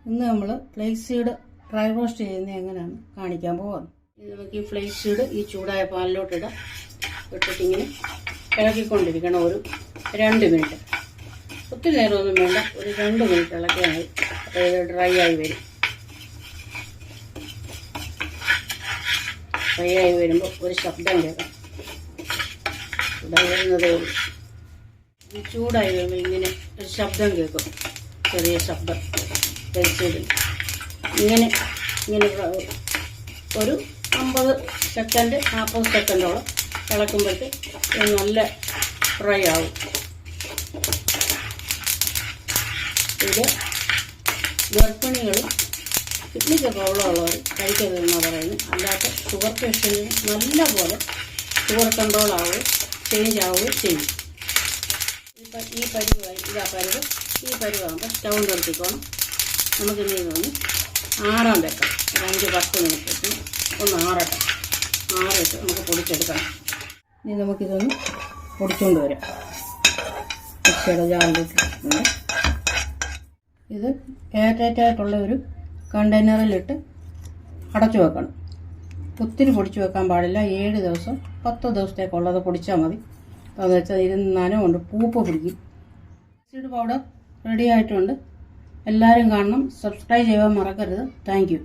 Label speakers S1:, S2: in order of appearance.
S1: ഇന്ന് നമ്മൾ flakes seed dry roast ചെയ്യുന്നത് എങ്ങനെയാണ് കാണിക്കാൻ പോകുന്നത്. നമുക്ക് ഈ ഫ്ലേക്സ് സീഡ് ഈ ചൂടായ പാലിലോട്ട് ഇട്ടിട്ടിങ്ങനെ ഇളക്കിക്കൊണ്ടിരിക്കണം ഒരു 2 മിനിറ്റ്. ഒത്തിരി നേരമൊന്നും വേണ്ട, ഒരു 2 മിനിറ്റ് ഇളക്കിയാൽ മതി. ഡ്രൈ ആയി വരും. ഡ്രൈ ആയി വരുമ്പോൾ ഒരു ശബ്ദം കേൾക്കാം. ചൂടായി വരുന്നതേ ഉള്ളൂ. ഈ ചൂടായി വരുമ്പോൾ ഇങ്ങനെ ഒരു ശബ്ദം കേൾക്കും, ചെറിയ ശബ്ദം. ഇങ്ങനെ ഇങ്ങനെ ഒരു 50 സെക്കൻഡ് 40 സെക്കൻഡോളം ഇളക്കുമ്പോഴത്തേക്ക് നല്ല ഫ്രൈ ആവും. ഇത് ഗർഭിണികളും കിഡ്നിക്ക് പ്രോബ്ലം ഉള്ളവർ കഴിക്കരുതെന്നാണ് പറയുന്നത്. അല്ലാത്ത ഷുഗർ പേഷ്യൻറ്റിന് നല്ലപോലെ ഷുഗർ കൺട്രോൾ ആവുകയും ചേഞ്ച് ആവുകയും ചെയ്യും. ഇപ്പം ഈ പരുവായി ഈ പരുവാകുമ്പോൾ സ്റ്റൗ നിർത്തിക്കോണം. നമുക്കിനി ഇതൊന്ന് ആറാൻ വെക്കാം. ഒരു 5-10 മിനിറ്റ് ഒന്ന് ആറിട്ട് നമുക്ക് പൊടിച്ചെടുക്കണം. ഇനി നമുക്കിതൊന്ന് പൊടിച്ചുകൊണ്ട് വരാം. മിക്സിയുടെ ജാറിലിട്ടിട്ടുണ്ട്. ഇത് എയർടൈറ്റായിട്ടുള്ള ഒരു കണ്ടെയ്നറിലിട്ട് അടച്ചു വെക്കണം. ഒത്തിരി പൊടിച്ചു വെക്കാൻ പാടില്ല. 7 ദിവസം 10 ദിവസത്തേക്കുള്ളത് പൊടിച്ചാൽ മതി. അതെന്ന് വെച്ചാൽ ഇതിന് നനവുണ്ട്, പൂപ്പ് പിടിക്കും. സീഡ് പൗഡർ റെഡി ആയിട്ടുണ്ട്. എല്ലാവരും കാണണം. സബ്സ്ക്രൈബ് ചെയ്യാൻ മറക്കരുത്. Thank you.